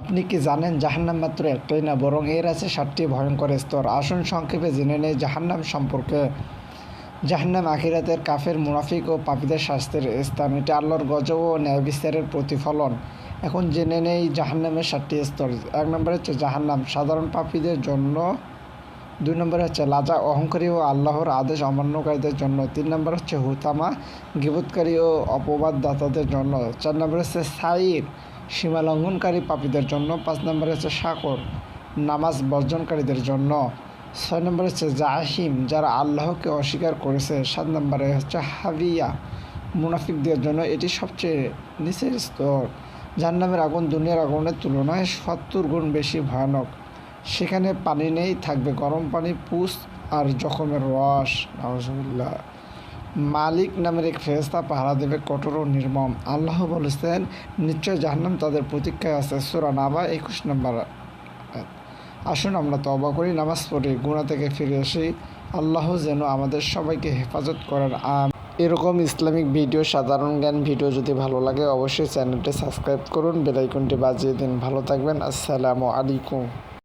আপনি কি জানেন জাহান্নাম মাত্র একটাই না, বরং এর আছে 7টি ভয়ঙ্কর স্তর। আসুন সংক্ষেপে জেনে নেই জাহান্নাম সম্পর্কে। জাহান্নাম আখিরাতের কাফের, মুনাফিক ও পাপীদের শাস্তির স্থান। এটি আল্লাহর গজব ও ন্যায় বিচারের প্রতিফলন। এখন জেনে নেই জাহান্নামের 7টি স্তর। 1 নম্বরে হচ্ছে জাহান্নাম সাধারণ পাপীদের জন্য। 2 নম্বরে হচ্ছে লাজা অহংকারী ও আল্লাহর আদেশ অমান্যকারীদের জন্য। 3 নম্বর হচ্ছে হুতামা গীবতকারী ও অপবাদদাতাদের জন্য। 4 নম্বরে হচ্ছে সাইর সীমা লঙ্ঘনকারী পাপীদের জন্য। 5 নম্বরে হচ্ছে সাকর নামাজ বর্জনকারীদের জন্য। 6 নম্বরে হচ্ছে জাহিম যারা আল্লাহকে অস্বীকার করেছে। 7 নম্বরে হচ্ছে হাবিয়া মুনাফিকদের জন্য। এটি সবচেয়ে নিচের স্তর। জাহান্নামের আগুন দুনিয়ার আগুনের তুলনায় 70 গুণ বেশি ভয়ানক। সেখানে পানি নেই, থাকবে গরম পানি, পুষ আর জখমের রস। নাউজুবিল্লাহ। মালিক নামের এক ফেরেশতা পাহারা দেবে কঠোর ও নির্মম। আল্লাহ বলেছেন, নিশ্চয় জাহান্নাম তাদের প্রতীক্ষায় আছে। সূরা নাবা 21 নম্বর আয়াত। আসুন আমরা তওবা করি, নামাজ পড়ি, গুনাহ থেকে ফিরে আসি। আল্লাহ যেন আমাদের সবাইকে হেফাজত করেন। এরকম ইসলামিক ভিডিও, সাধারণ জ্ঞান ভিডিও যদি ভালো লাগে অবশ্যই চ্যানেলটি সাবস্ক্রাইব করুন, বেল আইকনটি বাজিয়ে দিন। ভালো থাকবেন। আসসালামু আলাইকুম।